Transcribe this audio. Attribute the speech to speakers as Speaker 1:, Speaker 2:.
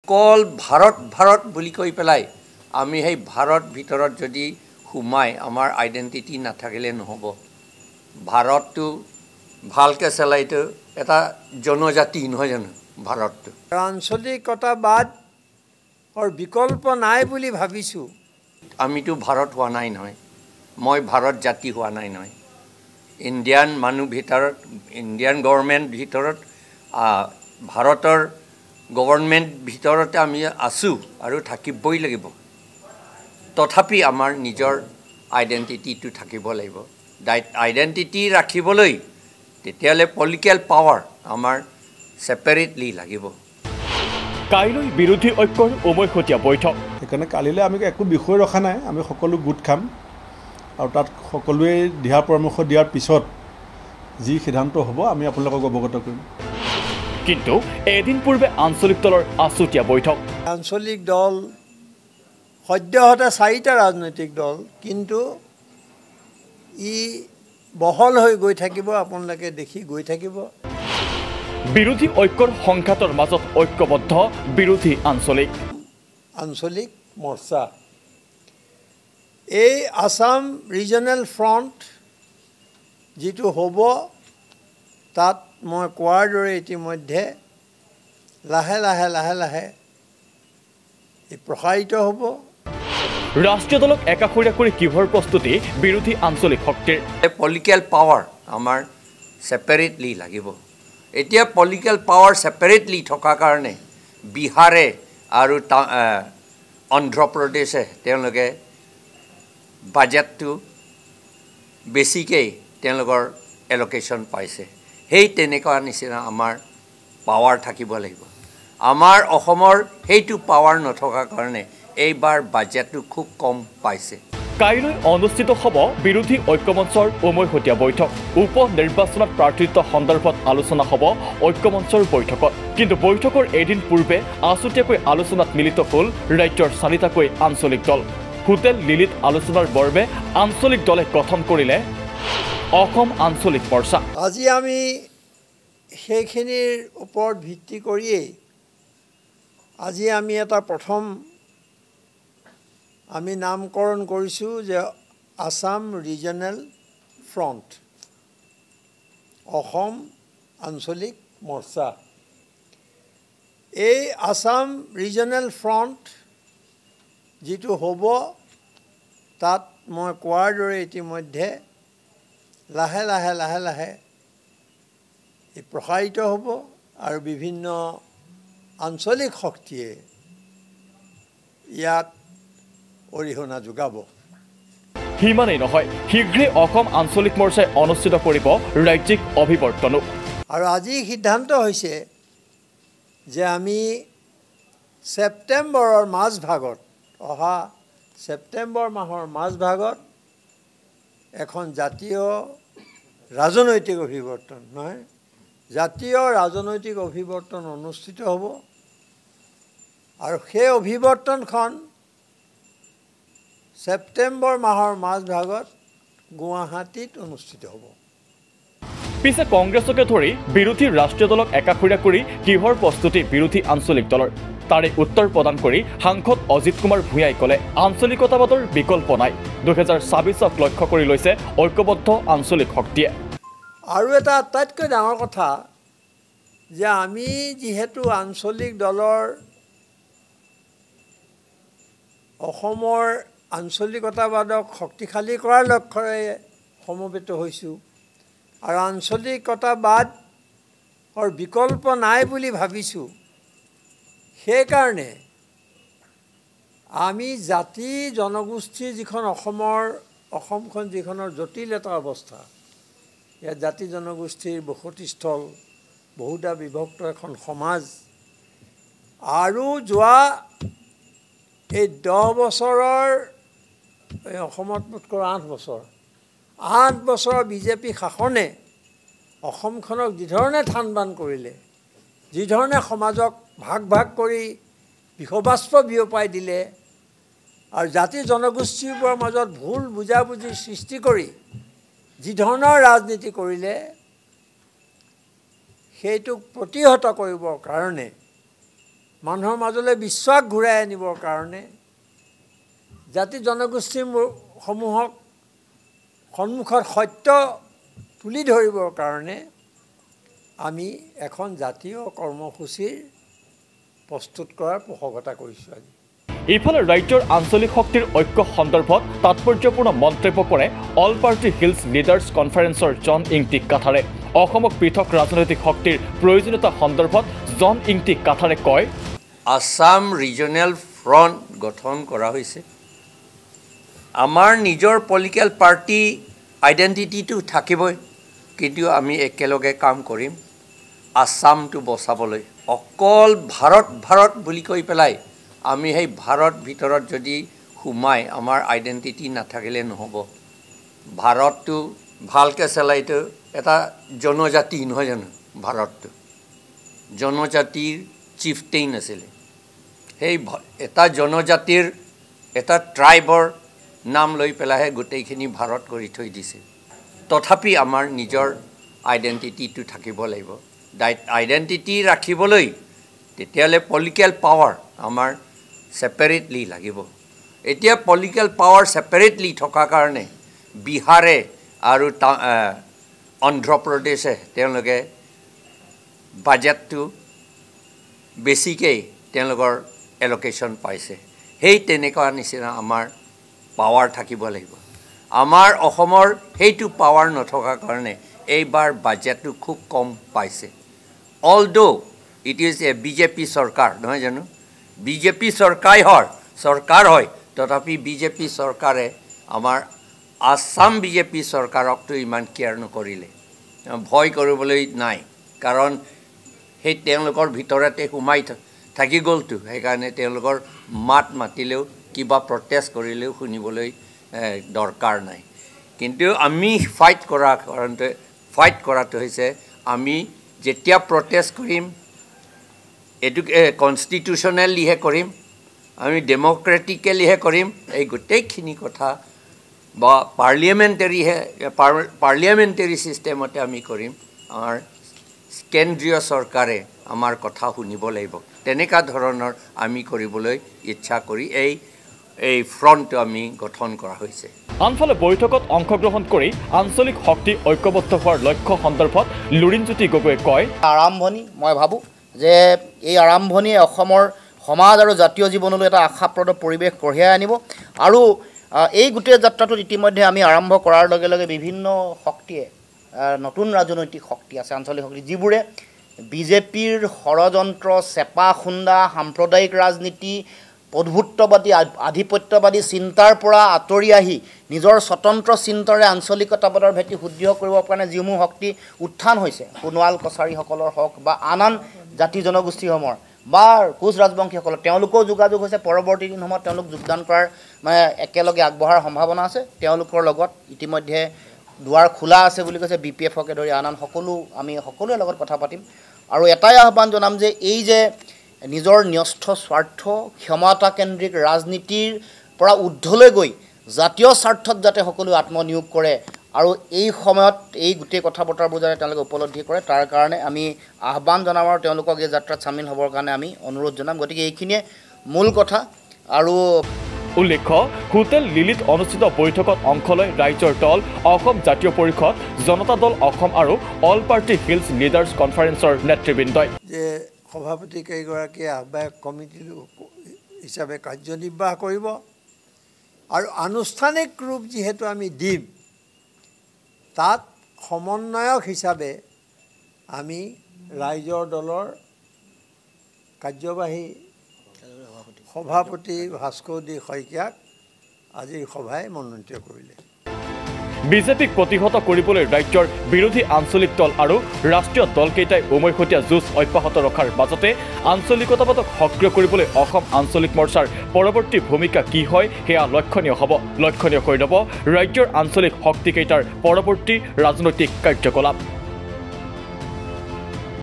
Speaker 1: অকল ভাৰত ভাৰত বুলি কৈ পেলাই আমি সেই ভাৰত ভিতৰত যদি সোমাই আমাৰ আইডেণ্টিটি নাথাকিলে নহ'ব। ভাৰতটো ভালকৈ চলাইতো এটা জনজাতি নহয় জানো ভাৰতটো।
Speaker 2: আঞ্চলিকতাবাদ বিকল্প নাই বুলি ভাবিছোঁ।
Speaker 1: আমিতো ভাৰত হোৱা নাই নহয়, মই ভাৰত জাতি হোৱা নাই নহয়। ইণ্ডিয়ান মানুহ ভিতৰত, ইণ্ডিয়ান গভৰ্ণমেণ্ট ভিতৰত, ভাৰতৰ গভৰ্ণমেণ্ট ভিতৰতে আমি আছোঁ আৰু থাকিবই লাগিব। তথাপি আমাৰ নিজৰ আইডেণ্টিটিটো থাকিব লাগিব। আইডেণ্টিটি ৰাখিবলৈ তেতিয়াহ'লে পলিটিকেল পাৱাৰ আমাৰ ছেপাৰেটলি লাগিব।
Speaker 3: কাইলৈ বিৰোধী ঐক্যৰ উমৈহতীয়া বৈঠক।
Speaker 4: সেইকাৰণে কালিলৈ আমি একো বিষয় ৰখা নাই, আমি সকলো গোট খাম আৰু তাত সকলোৱে দিহা পৰামৰ্শ দিয়াৰ পিছত যি সিদ্ধান্ত হ'ব আমি আপোনালোকক অৱগত কৰিম।
Speaker 3: কিন্তু এদিন পূৰ্বে আঞ্চলিক দলৰ আছুতীয়া বৈঠক।
Speaker 2: আঞ্চলিক দল সদ্যহতে 4টা ৰাজনৈতিক দল, কিন্তু ই বহল হৈ গৈ থাকিব, আপোনালোকে দেখি গৈ থাকিব।
Speaker 3: বিৰোধী ঐক্যৰ সংঘাতৰ মাজত ঐক্যবদ্ধ বিৰোধী আঞ্চলিক
Speaker 2: মৰ্চা। এই আসাম ৰিজনেল ফ্ৰণ্ট যিটো হ'ব, তাত মই কোৱাৰ দৰে ইতিমধ্যে লাহে লাহে প্ৰসাৰিত হ'ব।
Speaker 3: ৰাষ্ট্ৰীয় দলক একাষৰীয়া কৰি কিহৰ প্ৰস্তুতি বিৰোধী আঞ্চলিক শক্তিৰ?
Speaker 1: পলিটিকেল পাৱাৰ আমাৰ ছেপাৰেটলি লাগিব। এতিয়া পলিটিকেল পাৱাৰ ছেপাৰেটলি থকাৰ কাৰণে বিহাৰে আৰু অন্ধ্ৰপ্ৰদেশে তেওঁলোকে বাজেটটো বেছিকৈ তেওঁলোকৰ এল'কেশ্যন পাইছে। সেই তেনেকুৱা নিচিনা আমাৰ পাৱাৰ থাকিব লাগিব। আমাৰ অসমৰ সেইটো পাৱাৰ নথকাৰ কাৰণে এইবাৰ বাজেটটো খুব কম পাইছে।
Speaker 3: কাইলৈ অনুষ্ঠিত হ'ব বিৰোধী ঐক্যমঞ্চৰ উমৈহতীয়া বৈঠক। উপ নিৰ্বাচনত প্ৰাৰ্থিত্ব সন্দৰ্ভত আলোচনা হ'ব ঐক্যমঞ্চৰ বৈঠকত। কিন্তু বৈঠকৰ এদিন পূৰ্বে আছুতীয়াকৈ আলোচনাত মিলিত হ'ল ৰাজ্যৰ 4টাকৈ আঞ্চলিক দল। হোটেল লিলিত আলোচনাৰ বৰ্বে আঞ্চলিক দলে গঠন কৰিলে অসম আঞ্চলিক মৰ্চা।
Speaker 2: আজি আমি সেইখিনিৰ ওপৰত ভিত্তি কৰিয়েই আজি আমি এটা প্ৰথম আমি নামকৰণ কৰিছোঁ যে আসাম ৰিজনেল ফ্ৰণ্ট, অসম আঞ্চলিক মৰ্চা। এই আসাম ৰিজনেল ফ্ৰণ্ট যিটো হ'ব, তাত মই কোৱাৰ দৰে ইতিমধ্যে লাহে লাহে প্ৰসাৰিত হ'ব আৰু বিভিন্ন আঞ্চলিক শক্তিয়ে ইয়াত অৰিহণা যোগাব।
Speaker 3: সিমানেই নহয়, শীঘ্ৰে অসম আঞ্চলিক মৰ্চাই অনুষ্ঠিত কৰিব ৰাজ্যিক অভিৱৰ্তনো।
Speaker 2: আৰু আজি সিদ্ধান্ত হৈছে যে আমি ছেপ্টেম্বৰৰ মাজভাগত, অহা ছেপ্টেম্বৰ মাহৰ মাজভাগত এখন জাতীয় ৰাজনৈতিক অভিৱৰ্তন নহয়, জাতীয় ৰাজনৈতিক অভিৱৰ্তন অনুষ্ঠিত হ'ব। আৰু সেই অভিৱৰ্তনখন ছেপ্টেম্বৰ মাহৰ মাজভাগত গুৱাহাটীত অনুষ্ঠিত হ'ব।
Speaker 3: পিছে কংগ্ৰেছকে ধৰি বিৰোধী ৰাষ্ট্ৰীয় দলক একাষৰীয়া কৰি কিহৰ প্ৰস্তুতি বিৰোধী আঞ্চলিক দলৰ? তাৰে উত্তৰ প্ৰদান কৰি সাংসদ অজিত কুমাৰ ভূঞাই ক'লে, আঞ্চলিকতাবাদৰ বিকল্প নাই। 2026ক লক্ষ্য কৰি লৈছে ঐক্যবদ্ধ আঞ্চলিক শক্তিয়ে।
Speaker 2: আৰু এটা আটাইতকৈ ডাঙৰ কথা যে আমি যিহেতু আঞ্চলিক দলৰ অসমৰ আঞ্চলিকতাবাদক শক্তিশালী কৰাৰ লক্ষ্যৰে সমবেত হৈছোঁ আৰু আঞ্চলিকতাবাদৰ বিকল্প নাই বুলি ভাবিছোঁ। সেইকাৰণে আমি জাতি জনগোষ্ঠীৰ যিখন অসমখন যিখনৰ জটিল এটা অৱস্থা, ইয়াত জাতি জনগোষ্ঠীৰ বসতিস্থল, বহুধা বিভক্ত এখন সমাজ, আৰু যোৱা এই 10 বছৰৰ অসমত মোতকৈ 8 বছৰৰ বিজেপি শাসনে অসমখনক যিধৰণে থান বান কৰিলে, যিধৰণে সমাজক ভাগ কৰি বিহবাস্প বিয়পাই দিলে আৰু জাতি জনগোষ্ঠীবোৰৰ মাজত ভুল বুজাবুজিৰ সৃষ্টি কৰি যি ধৰণৰ ৰাজনীতি কৰিলে, সেইটোক প্ৰতিহত কৰিবৰ কাৰণে মানুহৰ মাজলৈ বিশ্বাস ঘূৰাই আনিবৰ কাৰণে জাতি জনগোষ্ঠীসমূহক সন্মুখত সত্য তুলি ধৰিবৰ কাৰণে আমি এখন জাতীয় কৰ্মসূচীৰ প্ৰস্তুত কৰাৰ পোষকতা কৰিছোঁ আজি।
Speaker 3: ইফালে ৰাজ্যৰ আঞ্চলিক শক্তিৰ ঐক্য সন্দৰ্ভত তাৎপৰ্যপূৰ্ণ মন্তব্য কৰে অল পাৰ্টি হিলছ লিডাৰ্ছ কনফাৰেন্সৰ জন ইংটি কাথাৰে। অসমক পৃথক ৰাজনৈতিক শক্তিৰ প্ৰয়োজনীয়তা সন্দৰ্ভত জন ইংটি কাথাৰে কয়,
Speaker 1: আসাম ৰিজনেল ফ্ৰণ্ট গঠন কৰা হৈছে। আমাৰ নিজৰ পলিটিকেল পাৰ্টি আইডেণ্টিটিটো থাকিবই, কিন্তু আমি একেলগে কাম কৰিম আসামটো বচাবলৈ। অকল ভাৰত ভাৰত বুলি কৈ পেলাই আমি সেই ভাৰত ভিতৰত যদি সোমাই আমাৰ আইডেণ্টিটি নাথাকিলে নহ'ব। ভাৰতটো ভালকৈ চলাইতো এটা জনজাতি নহয় জানো? ভাৰতটো জনজাতিৰ চিফটেইন আছিলে। সেই এটা জনজাতিৰ এটা ট্ৰাইবৰ নাম লৈ পেলাইহে গোটেইখিনি ভাৰত কৰি থৈ দিছে। তথাপি আমাৰ নিজৰ আইডেণ্টিটিটো থাকিব লাগিব। আইডেণ্টিটি ৰাখিবলৈ তেতিয়াহ'লে পলিটিকেল পাৱাৰ আমাৰ ছেপাৰেটলি লাগিব। এতিয়া পলিটিকেল পাৱাৰ ছেপাৰেটলি থকাৰ কাৰণে বিহাৰে আৰু অন্ধ্ৰপ্ৰদেশে তেওঁলোকে বাজেটটো বেছিকৈ তেওঁলোকৰ এল'কেশ্যন পাইছে। সেই তেনেকুৱা নিচিনা আমাৰ পাৱাৰ থাকিব লাগিব। আমাৰ অসমৰ সেইটো পাৱাৰ নথকাৰ কাৰণে এইবাৰ বাজেটটো খুব কম পাইছে। Although it is a BJP চৰকাৰ নহয় জানো? বিজেপি চৰকাৰ হয়, তথাপি বিজেপি চৰকাৰে আমাৰ আসাম বিজেপি চৰকাৰকতো ইমান কেয়াৰ নকৰিলে। ভয় কৰিবলৈ নাই, কাৰণ সেই তেওঁলোকৰ ভিতৰতে সোমাই থাকি গ'লতো। সেইকাৰণে তেওঁলোকৰ মাত মাতিলেও কিবা প্ৰটেষ্ট কৰিলেও শুনিবলৈ দৰকাৰ নাই। কিন্তু আমি ফাইট কৰাটো হৈছে আমি যেতিয়া প্ৰটেষ্ট কৰিম এইটো কনষ্টিটিউশ্যনেলিহে কৰিম, আমি ডেম'ক্ৰেটিকেলিহে কৰিম। এই গোটেইখিনি কথা বা পাৰ্লিয়ামেণ্টেৰী ছিষ্টেমতে আমি কৰিম। আমাৰ কেন্দ্ৰীয় চৰকাৰে আমাৰ কথা শুনিব লাগিব। তেনেকুৱা ধৰণৰ আমি কৰিবলৈ ইচ্ছা কৰি এই ফ্ৰণ্টটো আমি গঠন কৰা হৈছে।
Speaker 3: আনফালে বৈঠকত অংশগ্ৰহণ কৰি আঞ্চলিক শক্তি ঐক্যবদ্ধ হোৱাৰ লক্ষ্য সন্দৰ্ভত লুৰিণজ্যোতি গগৈয়ে কয়,
Speaker 5: আৰম্ভণি মই ভাবোঁ যে এই আৰম্ভণিয়ে অসমৰ সমাজ আৰু জাতীয় জীৱনলৈ এটা আশাপ্ৰদ পৰিৱেশ কঢ়িয়াই আনিব। আৰু এই গোটেই যাত্ৰাটোত ইতিমধ্যে আমি আৰম্ভ কৰাৰ লগে লগে বিভিন্ন শক্তিয়ে, নতুন ৰাজনৈতিক শক্তি আছে, আঞ্চলিক শক্তি, যিবোৰে বিজেপিৰ ষড়যন্ত্ৰ, চেপা খুন্দা, সাম্প্ৰদায়িক ৰাজনীতি, পদভুত্ববাদী আধিপত্যবাদী চিন্তাৰ পৰা আঁতৰি আহি নিজৰ স্বতন্ত্ৰ চিন্তাৰে আঞ্চলিকতাবাদৰ ভেটি সুদৃঢ় কৰিবৰ কাৰণে যিসমূহ শক্তি উত্থান হৈছে, সোণোৱাল কছাৰীসকলৰ হওক বা আন জাতি জনগোষ্ঠীসমূহৰ বা কোচ ৰাজবংশীসকলৰ, তেওঁলোকেও যোগাযোগ হৈছে। পৰৱৰ্তী দিনসমূহত তেওঁলোক যোগদান কৰাৰ একেলগে আগবঢ়াৰ সম্ভাৱনা আছে। তেওঁলোকৰ লগত ইতিমধ্যে দুৱাৰ খোলা আছে বুলি কৈছে। BPFকে ধৰি আন আমি সকলোৰে লগত কথা পাতিম। আৰু এটাই আহ্বান জনাম যে এই যে নিজৰ ন্যস্ত স্বাৰ্থ ক্ষমতাকেন্দ্ৰিক ৰাজনীতিৰ পৰা ঊৰ্ধলৈ গৈ জাতীয় স্বাৰ্থত যাতে সকলোৱে আত্মনিয়োগ কৰে আৰু এই সময়ত এই গোটেই কথা বতৰাবোৰ যাতে তেওঁলোকে উপলব্ধি কৰে, তাৰ কাৰণে আমি আহ্বান জনাম আৰু তেওঁলোকক এই যাত্ৰাত চামিল হ'বৰ কাৰণে আমি অনুৰোধ জনাম। গতিকে এইখিনিয়ে মূল কথা। আৰু
Speaker 3: উল্লেখ্য, হোটেল লিলিত অনুষ্ঠিত বৈঠকত অংশ লয় ৰাজ্যৰ দল, অসম জাতীয় পৰিষদ, জনতা দল অসম আৰু অল পাৰ্টি হিলছ লিডাৰ্ছ কনফাৰেন্সৰ নেতৃবৃন্দই।
Speaker 2: যে সভাপতি কেইগৰাকীয়ে আহ্বায়ক কমিটি হিচাপে কাৰ্যনিৰ্বাহ কৰিব আৰু আনুষ্ঠানিক ৰূপ যিহেতু আমি দিম, তাত সমন্বয়ক হিচাপে আমি ৰাইজৰ দলৰ কাৰ্যবাহী সভাপতি ভাস্কৰদী শইকীয়াক আজিৰ সভাই মনোনীত কৰিলে।
Speaker 3: বিজেপিক প্ৰতিহত কৰিবলৈ ৰাজ্যৰ বিৰোধী আঞ্চলিক দল আৰু ৰাষ্ট্ৰীয় দলকেইটাই উমৈহতীয়া যুঁজ অব্যাহত ৰখাৰ মাজতে আঞ্চলিকতাবাদক সক্ৰিয় কৰিবলৈ অসম আঞ্চলিক মৰ্চাৰ পৰৱৰ্তী ভূমিকা কি হয় সেয়া লক্ষণীয় হ'ব। লক্ষণীয় হৈ ল'ব ৰাজ্যৰ আঞ্চলিক শক্তিকেইটাৰ পৰৱৰ্তী ৰাজনৈতিক কাৰ্যকলাপ।